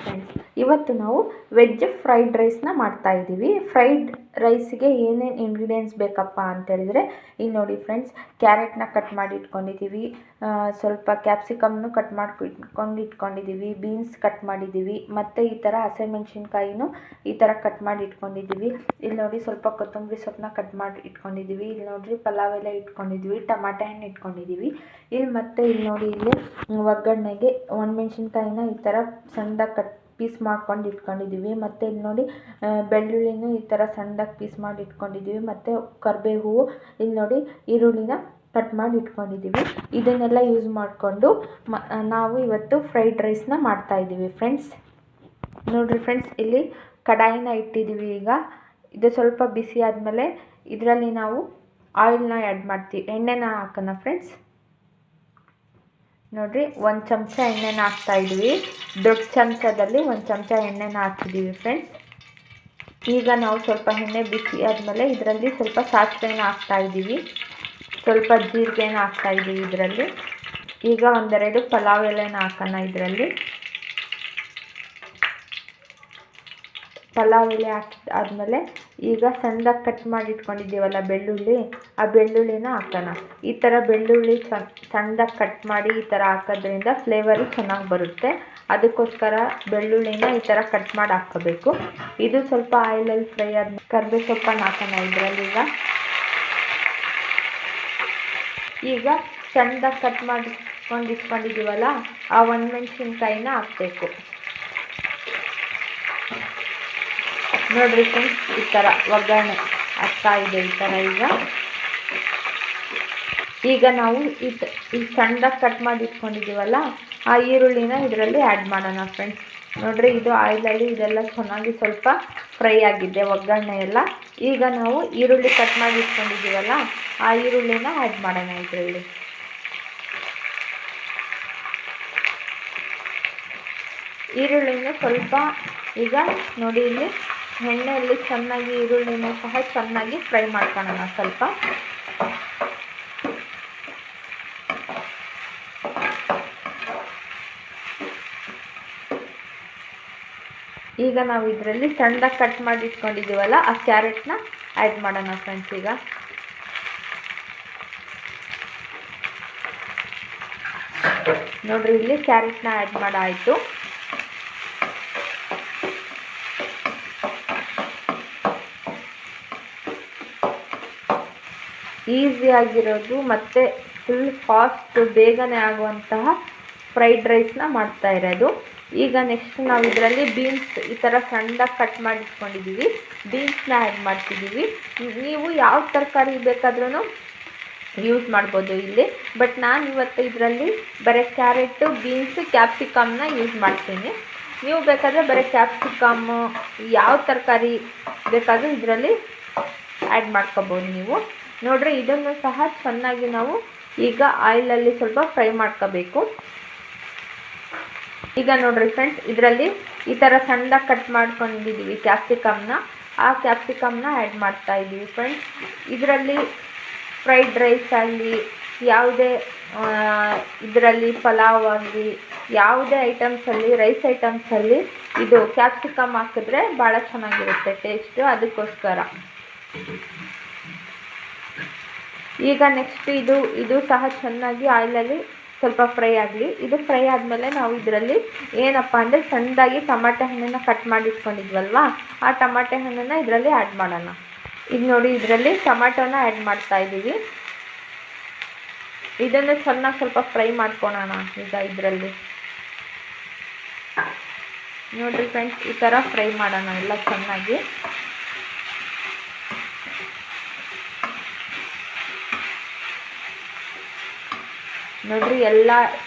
Friends, ಇವತ್ತು ನಾವು veg fried ರೈಸ್ನ ಮಾಡ್ತಾ ಇದ್ದೀವಿ. ಫ್ರೈಡ್ ರೈಸ್ಗೆ ಏನೇನು ಇಂಗ್ರೀಡಿಯೆಂಟ್ಸ್ ಬೇಕಪ್ಪ ಅಂತೇಳಿದರೆ, ಈಗ ನೋಡಿ ಫ್ರೆಂಡ್ಸ್, ಕ್ಯಾರೆಟ್ನ ಕಟ್ ಮಾಡಿ ಇಟ್ಕೊಂಡಿದ್ದೀವಿ, ಸ್ವಲ್ಪ ಕ್ಯಾಪ್ಸಿಕಮ್ನು ಕಟ್ ಮಾಡಿ ಇಟ್ಕೊಂಡಿದ್ದೀವಿ, ಬೀನ್ಸ್ ಕಟ್ ಮಾಡಿದ್ದೀವಿ, ಮತ್ತು ಈ ಥರ ಹಸಿಮೆಣ್ಸಿನ್ಕಾಯಿನೂ ಈ ಥರ ಕಟ್ ಮಾಡಿ ಇಟ್ಕೊಂಡಿದ್ದೀವಿ. ಇಲ್ಲಿ ನೋಡಿ ಸ್ವಲ್ಪ ಕೊತ್ತಂಬರಿ ಸೊಪ್ಪನ್ನ ಕಟ್ ಮಾಡಿ ಇಟ್ಕೊಂಡಿದ್ದೀವಿ. ಇಲ್ಲಿ ನೋಡಿರಿ ಪಲಾವ್ ಎಲೆ ಇಟ್ಕೊಂಡಿದ್ದೀವಿ, ಟಮಾಟೆ ಹಣ್ಣು ಇಟ್ಕೊಂಡಿದ್ದೀವಿ. ಇಲ್ಲಿ ನೋಡಿ ಇಲ್ಲಿ ಒಗ್ಗರಣೆಗೆ ಒಣಮೆಣ್ಸಿನ್ಕಾಯಿನ ಈ ಥರ ಸಣ್ಣದಾಗಿ ಪೀಸ್ ಮಾಡ್ಕೊಂಡು ಇಟ್ಕೊಂಡಿದ್ದೀವಿ. ಮತ್ತು ಇಲ್ಲಿ ನೋಡಿ ಬೆಳ್ಳುಳ್ಳಿನೂ ಈ ಥರ ಸಣ್ಣದಾಗಿ ಪೀಸ್ ಮಾಡಿ ಇಟ್ಕೊಂಡಿದ್ದೀವಿ. ಮತ್ತು ಕರಿಬೇವು, ಇಲ್ಲಿ ನೋಡಿ ಈರುಳ್ಳಿನ ಕಟ್ ಮಾಡಿ ಇಟ್ಕೊಂಡಿದ್ದೀವಿ. ಇದನ್ನೆಲ್ಲ ಯೂಸ್ ಮಾಡಿಕೊಂಡು ನಾವು ಇವತ್ತು ಫ್ರೈಡ್ ರೈಸ್ನ ಮಾಡ್ತಾಯಿದ್ದೀವಿ ಫ್ರೆಂಡ್ಸ್. ನೋಡಿರಿ ಫ್ರೆಂಡ್ಸ್, ಇಲ್ಲಿ ಕಡಾಯಿನ ಇಟ್ಟಿದ್ದೀವಿ. ಈಗ ಇದು ಸ್ವಲ್ಪ ಬಿಸಿ ಆದಮೇಲೆ ಇದರಲ್ಲಿ ನಾವು ಆಯಿಲ್ನ ಆ್ಯಡ್ ಮಾಡ್ತೀವಿ, ಎಣ್ಣೆನ ಹಾಕೋಣ ಫ್ರೆಂಡ್ಸ್. ನೋಡಿರಿ, 1 ಚಮಚ ಎಣ್ಣೆನ ಹಾಕ್ತಾಯಿದ್ದೀವಿ. ದೊಡ್ಡ ಚಮಚದಲ್ಲಿ 1 ಚಮಚ ಎಣ್ಣೆನ ಹಾಕಿದ್ದೀವಿ ಫ್ರೆಂಡ್ಸ್. ಈಗ ನಾವು ಸ್ವಲ್ಪ ಎಣ್ಣೆ ಬಿಸಿ ಆದಮೇಲೆ ಇದರಲ್ಲಿ ಸ್ವಲ್ಪ ಸಾಸಿವೆನ ಹಾಕ್ತಾಯಿದ್ದೀವಿ, ಸ್ವಲ್ಪ ಜೀರಿಗೆನ ಹಾಕ್ತಾಯಿದ್ದೀವಿ ಇದರಲ್ಲಿ. ಈಗ ಒಂದೆರಡು ಪಲಾವ್ ಎಲೆನ ಹಾಕೋಣ ಇದರಲ್ಲಿ. ಪಲಾವ್ ಎಲೆ ಆದಮೇಲೆ ಈಗ ಸಣ್ಣದಾಗಿ ಕಟ್ ಮಾಡಿ ಇಟ್ಕೊಂಡಿದ್ದೀವಲ್ಲ ಬೆಳ್ಳುಳ್ಳಿ, ಆ ಬೆಳ್ಳುಳ್ಳಿನ ಹಾಕೋಣ. ಈ ಥರ ಬೆಳ್ಳುಳ್ಳಿ ಸಣ್ಣದಾಗಿ ಕಟ್ ಮಾಡಿ ಈ ಥರ ಹಾಕೋದ್ರಿಂದ ಫ್ಲೇವರು ಚೆನ್ನಾಗಿ ಬರುತ್ತೆ. ಅದಕ್ಕೋಸ್ಕರ ಬೆಳ್ಳುಳ್ಳಿನ ಈ ಥರ ಕಟ್ ಮಾಡಿ ಹಾಕ್ಕೋಬೇಕು. ಇದು ಸ್ವಲ್ಪ ಆಯಿಲಲ್ಲಿ ಫ್ರೈ ಆದ್ಮೇಲೆ ಕರಿಬೇವು ಸೊಪ್ಪನ್ನು ಹಾಕೋಣ ಇದರಲ್ಲಿ. ಈಗ ಸಣ್ಣದಾಗಿ ಕಟ್ ಮಾಡಿಕೊಂಡು ಇಟ್ಕೊಂಡಿದ್ದೀವಲ್ಲ, ಆ ಒಣಮೆಣ್ಸಿನ್ಕಾಯಿನ ಹಾಕಬೇಕು. ನೋಡಿರಿ ಫ್ರೆಂಡ್ಸ್, ಈ ಥರ ಒಗ್ಗರಣೆ ಆಗ್ತಾ ಇದೆ ಈ ಥರ. ಈಗ ನಾವು ಈ ಸಣ್ಣದಾಗಿ ಕಟ್ ಮಾಡಿ ಇಟ್ಕೊಂಡಿದ್ದೀವಲ್ಲ, ಆ ಈರುಳ್ಳಿನ ಇದರಲ್ಲಿ ಆ್ಯಡ್ ಮಾಡೋಣ ಫ್ರೆಂಡ್ಸ್. ನೋಡಿರಿ, ಇದು ಆಯಿಲಲ್ಲಿ ಇದೆಲ್ಲ ಚೆನ್ನಾಗಿ ಸ್ವಲ್ಪ ಫ್ರೈ ಆಗಿದೆ ಒಗ್ಗರಣೆ ಎಲ್ಲ. ಈಗ ನಾವು ಈರುಳ್ಳಿ ಕಟ್ ಮಾಡಿ ಇಟ್ಕೊಂಡಿದ್ದೀವಲ್ಲ, ಆ ಈರುಳ್ಳಿನ ಆ್ಯಡ್ ಮಾಡೋಣ ಇದರಲ್ಲಿ. ಈರುಳ್ಳಿನ ಸ್ವಲ್ಪ ಈಗ ನೋಡಿ ಇಲ್ಲಿ ಎಣ್ಣೆಯಲ್ಲಿ ಚೆನ್ನಾಗಿ ಈರುಳ್ಳಿನ ಸಹ ಚೆನ್ನಾಗಿ ಫ್ರೈ ಮಾಡ್ಕೊಳ್ಳೋಣ ಸ್ವಲ್ಪ. ಈಗ ನಾವು ಇದರಲ್ಲಿ ಸಣ್ಣದಾಗಿ ಕಟ್ ಮಾಡಿ ಇಟ್ಕೊಂಡಿದ್ದೀವಲ್ಲ, ಆ ಕ್ಯಾರೆಟ್ನ ಆ್ಯಡ್ ಮಾಡೋಣ ಫ್ರೆಂಡ್ಸ್. ಈಗ ನೋಡ್ರಿ, ಇಲ್ಲಿ ಕ್ಯಾರೆಟ್ನ ಆ್ಯಡ್ ಮಾಡಾಯಿತು. ಈಸಿಯಾಗಿರೋದು ಮತ್ತು ಫುಲ್ ಫಾಸ್ಟ್ ಬೇಗನೆ ಆಗುವಂತಹ ಫ್ರೈಡ್ ರೈಸ್ನ ಮಾಡ್ತಾ ಇರೋದು. ಈಗ ನೆಕ್ಸ್ಟ್ ನಾವು ಇದರಲ್ಲಿ ಬೀನ್ಸ್ ಈ ಥರ ಸಣ್ಣದಾಗಿ ಕಟ್ ಮಾಡಿ ಇಟ್ಕೊಂಡಿದ್ದೀವಿ, ಬೀನ್ಸ್ನ ಆ್ಯಡ್ ಮಾಡ್ತಿದ್ದೀವಿ. ನೀವು ಯಾವ ತರಕಾರಿ ಬೇಕಾದ್ರೂ ಯೂಸ್ ಮಾಡ್ಬೋದು ಇಲ್ಲಿ, ಬಟ್ ನಾನು ಇವತ್ತು ಇದರಲ್ಲಿ ಬರೀ ಕ್ಯಾರೆಟು, ಬೀನ್ಸು, ಕ್ಯಾಪ್ಸಿಕಮ್ನ ಯೂಸ್ ಮಾಡ್ತೀನಿ. ನೀವು ಬೇಕಾದರೆ ಬರೀ ಕ್ಯಾಪ್ಸಿಕಮ್ಮು ಯಾವ ತರಕಾರಿ ಬೇಕಾದರೂ ಇದರಲ್ಲಿ ಆ್ಯಡ್ ಮಾಡ್ಕೋಬೋದು ನೀವು. ನೋಡ್ರಿ, ಇದನ್ನು ಸಹ ಚೆನ್ನಾಗಿ ನಾವು ಈಗ ಆಯಿಲಲ್ಲಿ ಸ್ವಲ್ಪ ಫ್ರೈ ಮಾಡ್ಕೋಬೇಕು. ಈಗ ನೋಡ್ರಿ ಫ್ರೆಂಡ್ಸ್, ಇದರಲ್ಲಿ ಈ ಥರ ಸಣ್ಣದಾಗಿ ಕಟ್ ಮಾಡ್ಕೊಂಡಿದ್ದೀವಿ ಕ್ಯಾಪ್ಸಿಕಮ್ನ, ಆ ಕ್ಯಾಪ್ಸಿಕಮ್ನ ಆ್ಯಡ್ ಮಾಡ್ತಾ ಇದ್ದೀವಿ ಫ್ರೆಂಡ್ಸ್. ಇದರಲ್ಲಿ ಫ್ರೈಡ್ ರೈಸ್ ಆಗಲಿ, ಯಾವುದೇ ಇದರಲ್ಲಿ ಪಲಾವ್ ಆಗಲಿ, ಯಾವುದೇ ಐಟಮ್ಸಲ್ಲಿ, ರೈಸ್ ಐಟಮ್ಸಲ್ಲಿ ಇದು ಕ್ಯಾಪ್ಸಿಕಮ್ ಹಾಕಿದ್ರೆ ಭಾಳ ಚೆನ್ನಾಗಿರುತ್ತೆ ಟೇಸ್ಟು. ಅದಕ್ಕೋಸ್ಕರ ಈಗ ನೆಕ್ಸ್ಟ್ ಇದು ಸಹ ಚೆನ್ನಾಗಿ ಆಯಿಲಲ್ಲಿ ಸ್ವಲ್ಪ ಫ್ರೈ ಆಗಲಿ. ಇದು ಫ್ರೈ ಆದಮೇಲೆ ನಾವು ಇದರಲ್ಲಿ ಏನಪ್ಪ ಅಂದರೆ ಸಣ್ಣದಾಗಿ ಟಮಾಟೆ ಹಣ್ಣನ್ನು ಕಟ್ ಮಾಡಿ ಇಟ್ಕೊಂಡಿದ್ವಲ್ವ, ಆ ಟಮಾಟೆ ಹಣ್ಣನ್ನು ಇದರಲ್ಲಿ ಆ್ಯಡ್ ಮಾಡೋಣ. ಈಗ ನೋಡಿ, ಇದರಲ್ಲಿ ಟೊಮ್ಯಾಟೋನ ಆ್ಯಡ್ ಮಾಡ್ತಾ ಇದ್ದೀವಿ. ಇದನ್ನು ಚೆನ್ನಾಗಿ ಸ್ವಲ್ಪ ಫ್ರೈ ಮಾಡ್ಕೊಳ್ಳೋಣ ಈಗ ಇದರಲ್ಲಿ. ನೋಡಿರಿ ಫ್ರೆಂಡ್ಸ್, ಈ ಥರ ಫ್ರೈ ಮಾಡೋಣ ಎಲ್ಲ ಚೆನ್ನಾಗಿ. ನೋಡಿರಿ, ಎಲ್ಲ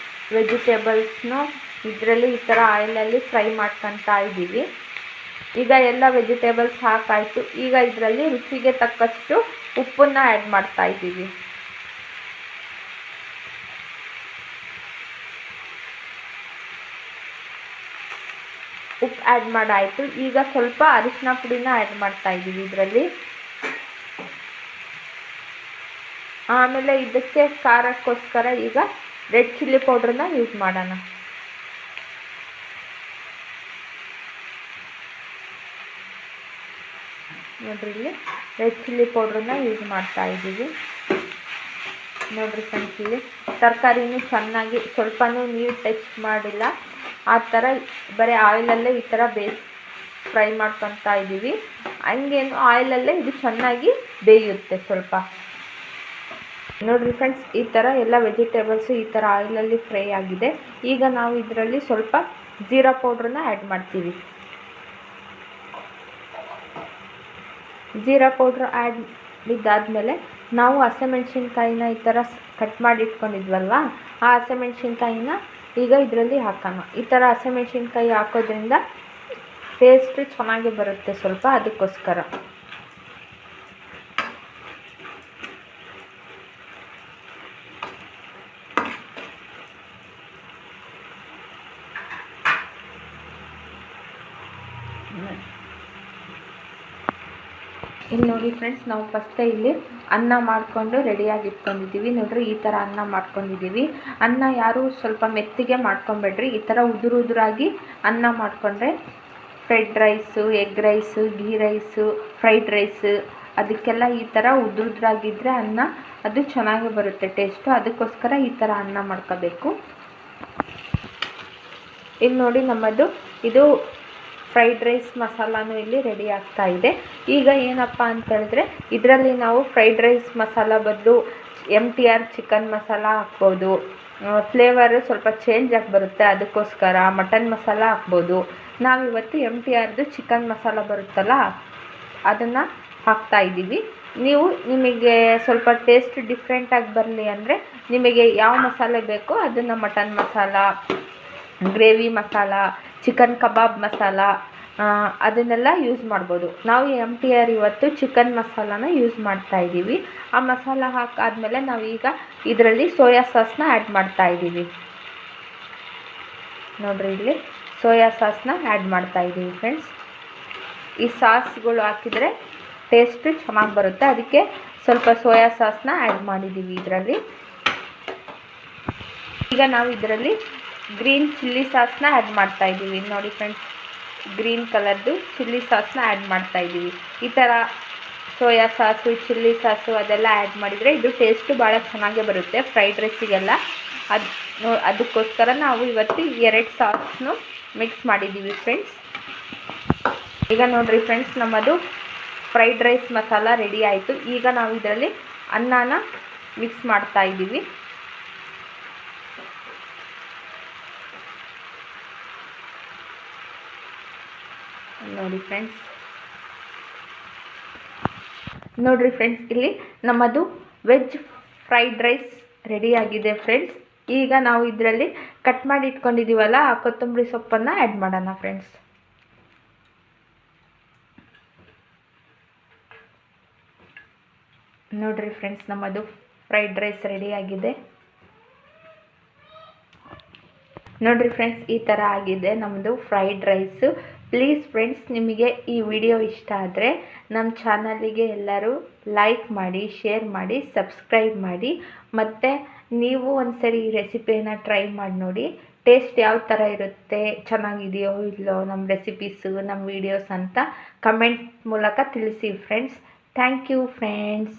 ವೆಜಿಟೇಬಲ್ಸ್ನು ಇದರಲ್ಲಿ ಈ ಥರ ಆಯಿಲಲ್ಲಿ ಫ್ರೈ ಮಾಡ್ಕೊತಾ ಇದ್ದೀವಿ. ಈಗ ಎಲ್ಲ ವೆಜಿಟೇಬಲ್ಸ್ ಹಾಕಾಯಿತು. ಈಗ ಇದರಲ್ಲಿ ರುಚಿಗೆ ತಕ್ಕಷ್ಟು ಉಪ್ಪನ್ನು ಆ್ಯಡ್ ಮಾಡ್ತಾ ಇದ್ದೀವಿ. ಉಪ್ಪು ಆ್ಯಡ್ ಮಾಡಾಯಿತು. ಈಗ ಸ್ವಲ್ಪ ಅರಿಶಿನ ಪುಡಿನ ಆ್ಯಡ್ ಮಾಡ್ತಾ ಇದ್ದೀವಿ ಇದರಲ್ಲಿ. ಆಮೇಲೆ ಇದಕ್ಕೆ ಖಾರಕ್ಕೋಸ್ಕರ ಈಗ ರೆಡ್ ಚಿಲ್ಲಿ ಪೌಡ್ರನ್ನ ಯೂಸ್ ಮಾಡೋಣ. ನೋಡಿರಿ ಇಲ್ಲಿ ರೆಡ್ ಚಿಲ್ಲಿ ಪೌಡ್ರನ್ನ ಯೂಸ್ ಮಾಡ್ತಾ ಇದ್ದೀವಿ. ನೋಡಿರಿ ಫ್ರೆಂಡ್ಸ್, ಇಲ್ಲಿ ತರಕಾರಿನೂ ಚೆನ್ನಾಗಿ ಸ್ವಲ್ಪನೂ ನೀರು ಟಚ್ ಮಾಡಿಲ್ಲ, ಆ ಥರ ಬರೀ ಆಯಿಲಲ್ಲೇ ಈ ಥರ ಫ್ರೈ ಮಾಡ್ಕೊತಾ ಇದ್ದೀವಿ. ಹಂಗೇನು ಆಯಿಲಲ್ಲೇ ಇದು ಚೆನ್ನಾಗಿ ಬೇಯುತ್ತೆ ಸ್ವಲ್ಪ. ನೋಡಿರಿ ಫ್ರೆಂಡ್ಸ್, ಈ ಥರ ಎಲ್ಲ ವೆಜಿಟೇಬಲ್ಸು ಈ ಥರ ಆಯಿಲಲ್ಲಿ ಫ್ರೈ ಆಗಿದೆ. ಈಗ ನಾವು ಇದರಲ್ಲಿ ಸ್ವಲ್ಪ ಜೀರಾ ಪೌಡ್ರನ್ನ ಆ್ಯಡ್ ಮಾಡ್ತೀವಿ. ಜೀರಾ ಪೌಡ್ರ್ ಆ್ಯಡ್ ಇದಾದಮೇಲೆ ನಾವು ಹಸಿಮೆಣ್ಸಿನ್ಕಾಯಿನ ಈ ಥರ ಕಟ್ ಮಾಡಿ ಇಟ್ಕೊಂಡಿದ್ವಲ್ವ, ಆ ಹಸಿಮೆಣ್ಸಿನ್ಕಾಯಿನ ಈಗ ಇದರಲ್ಲಿ ಹಾಕೋಣ. ಈ ಥರ ಹಸಿಮೆಣ್ಸಿನ್ಕಾಯಿ ಹಾಕೋದ್ರಿಂದ ಟೇಸ್ಟು ಚೆನ್ನಾಗಿ ಬರುತ್ತೆ ಸ್ವಲ್ಪ, ಅದಕ್ಕೋಸ್ಕರ. ಇಲ್ಲಿ ನೋಡಿ ಫ್ರೆಂಡ್ಸ್, ನಾವು ಫಸ್ಟೇ ಇಲ್ಲಿ ಅನ್ನ ಮಾಡಿಕೊಂಡು ರೆಡಿಯಾಗಿ ಇಟ್ಕೊಂಡಿದ್ದೀವಿ. ನೋಡ್ರಿ, ಈ ಥರ ಅನ್ನ ಮಾಡ್ಕೊಂಡಿದ್ದೀವಿ. ಅನ್ನ ಯಾರು ಸ್ವಲ್ಪ ಮೆತ್ತಿಗೆ ಮಾಡ್ಕೊಬೇಡ್ರಿ, ಈ ಥರ ಉದುರಾಗಿ ಅನ್ನ ಮಾಡಿಕೊಂಡ್ರೆ fried rice, egg rice, ghee rice, fried rice ಅದಕ್ಕೆಲ್ಲ ಈ ಥರ ಉದುರಾಗಿದ್ದರೆ ಅನ್ನ ಅದು ಚೆನ್ನಾಗಿ ಬರುತ್ತೆ ಟೇಸ್ಟು. ಅದಕ್ಕೋಸ್ಕರ ಈ ಥರ ಅನ್ನ ಮಾಡ್ಕೋಬೇಕು. ಇಲ್ಲಿ ನೋಡಿ, ನಮ್ಮದು ಇದು ಫ್ರೈಡ್ ರೈಸ್ ಮಸಾಲಾನು ಇಲ್ಲಿ ರೆಡಿ ಆಗ್ತಾ ಇದೆ. ಈಗ ಏನಪ್ಪ ಅಂತ ಹೇಳಿದ್ರೆ, ಇದರಲ್ಲಿ ನಾವು ಫ್ರೈಡ್ ರೈಸ್ ಮಸಾಲ ಬದಲು MTR ಚಿಕನ್ ಮಸಾಲ ಹಾಕ್ಬೋದು. ಫ್ಲೇವರು ಸ್ವಲ್ಪ ಚೇಂಜ್ ಆಗಿ ಬರುತ್ತೆ, ಅದಕ್ಕೋಸ್ಕರ ಮಟನ್ ಮಸಾಲ ಹಾಕ್ಬೋದು. ನಾವಿವತ್ತು MTRದು ಚಿಕನ್ ಮಸಾಲ ಬರುತ್ತಲ್ಲ, ಅದನ್ನು ಹಾಕ್ತಾಯಿದ್ದೀವಿ. ನೀವು ನಿಮಗೆ ಸ್ವಲ್ಪ ಟೇಸ್ಟ್ ಡಿಫ್ರೆಂಟಾಗಿ ಬರಲಿ ಅಂದರೆ ನಿಮಗೆ ಯಾವ ಮಸಾಲೆ ಬೇಕೋ ಅದನ್ನು, mutton masala, gravy masala, chicken kebab masala, ಅದನ್ನೆಲ್ಲ ಯೂಸ್ ಮಾಡ್ಬೋದು. ನಾವು MTR ಇವತ್ತು ಚಿಕನ್ ಮಸಾಲಾನ ಯೂಸ್ ಮಾಡ್ತಾಯಿದ್ದೀವಿ. ಆ ಮಸಾಲ ಹಾಕಾದ್ಮೇಲೆ ನಾವೀಗ ಇದರಲ್ಲಿ ಸೋಯಾ ಸಾಸ್ನ ಆ್ಯಡ್ ಮಾಡ್ತಾಯಿದ್ದೀವಿ. ನೋಡಿರಿ, ಇಲ್ಲಿ ಸೋಯಾ ಸಾಸ್ನ ಆ್ಯಡ್ ಮಾಡ್ತಾಯಿದ್ದೀವಿ ಫ್ರೆಂಡ್ಸ್. ಈ ಸಾಸ್ಗಳು ಹಾಕಿದರೆ ಟೇಸ್ಟು ಚೆನ್ನಾಗಿ ಬರುತ್ತೆ, ಅದಕ್ಕೆ ಸ್ವಲ್ಪ ಸೋಯಾ ಸಾಸ್ನ ಆ್ಯಡ್ ಮಾಡಿದ್ದೀವಿ ಇದರಲ್ಲಿ. ಈಗ ನಾವು ಇದರಲ್ಲಿ ಗ್ರೀನ್ ಚಿಲ್ಲಿ ಸಾಸ್ನ ಆ್ಯಡ್ ಮಾಡ್ತಾಯಿದ್ದೀವಿ. ನೋಡಿ ಫ್ರೆಂಡ್ಸ್, ಗ್ರೀನ್ ಕಲರ್ದು ಚಿಲ್ಲಿ ಸಾಸ್ನ ಆ್ಯಡ್ ಮಾಡ್ತಾಯಿದ್ದೀವಿ. ಈ ಥರ ಸೋಯಾ ಸಾಸು, ಚಿಲ್ಲಿ ಸಾಸು ಅದೆಲ್ಲ ಆ್ಯಡ್ ಮಾಡಿದರೆ ಇದು ಟೇಸ್ಟು ಭಾಳ ಚೆನ್ನಾಗೇ ಬರುತ್ತೆ ಫ್ರೈಡ್ ರೈಸಿಗೆಲ್ಲ. ಅದಕ್ಕೋಸ್ಕರ ನಾವು ಇವತ್ತು 2 ಸಾಸ್ನು ಮಿಕ್ಸ್ ಮಾಡಿದ್ದೀವಿ ಫ್ರೆಂಡ್ಸ್. ಈಗ ನೋಡಿರಿ ಫ್ರೆಂಡ್ಸ್, ನಮ್ಮದು ಫ್ರೈಡ್ ರೈಸ್ ಮಸಾಲ ರೆಡಿ ಆಯಿತು. ಈಗ ನಾವು ಇದರಲ್ಲಿ ಅನ್ನನ ಮಿಕ್ಸ್ ಮಾಡ್ತಾಯಿದ್ದೀವಿ. ನೋಡಿರಿ ಫ್ರೆಂಡ್ಸ್, ಇಲ್ಲಿ ನಮ್ಮದು ವೆಜ್ ಫ್ರೈಡ್ ರೈಸ್ ರೆಡಿಯಾಗಿದೆ ಫ್ರೆಂಡ್ಸ್. ಈಗ ನಾವು ಇದರಲ್ಲಿ ಕಟ್ ಮಾಡಿ ಇಟ್ಕೊಂಡಿದ್ದೀವಲ್ಲ ಆ ಕೊತ್ತಂಬರಿ ಸೊಪ್ಪನ್ನು ಆ್ಯಡ್ ಮಾಡೋಣ ಫ್ರೆಂಡ್ಸ್. ನೋಡಿರಿ ಫ್ರೆಂಡ್ಸ್, ನಮ್ಮದು ಫ್ರೈಡ್ ರೈಸ್ ರೆಡಿಯಾಗಿದೆ. ನೋಡಿರಿ ಫ್ರೆಂಡ್ಸ್, ಈ ಥರ ಆಗಿದೆ ನಮ್ಮದು ಫ್ರೈಡ್ ರೈಸು. ಪ್ಲೀಸ್ ಫ್ರೆಂಡ್ಸ್, ನಿಮಗೆ ಈ ವಿಡಿಯೋ ಇಷ್ಟ ಆದರೆ ನಮ್ಮ ಚಾನಲಿಗೆ ಎಲ್ಲರೂ ಲೈಕ್ ಮಾಡಿ, ಶೇರ್ ಮಾಡಿ, ಸಬ್ಸ್ಕ್ರೈಬ್ ಮಾಡಿ. ಮತ್ತು ನೀವು ಒಂದ್ಸರಿ ಈ ರೆಸಿಪಿಯನ್ನು ಟ್ರೈ ಮಾಡಿ ನೋಡಿ. ಟೇಸ್ಟ್ ಯಾವ ಥರ ಇರುತ್ತೆ, ಚೆನ್ನಾಗಿದೆಯೋ ಇಲ್ಲೋ ನಮ್ಮ ರೆಸಿಪೀಸು, ನಮ್ಮ ವೀಡಿಯೋಸ್ ಅಂತ ಕಮೆಂಟ್ ಮೂಲಕ ತಿಳಿಸಿ ಫ್ರೆಂಡ್ಸ್. Thank you friends.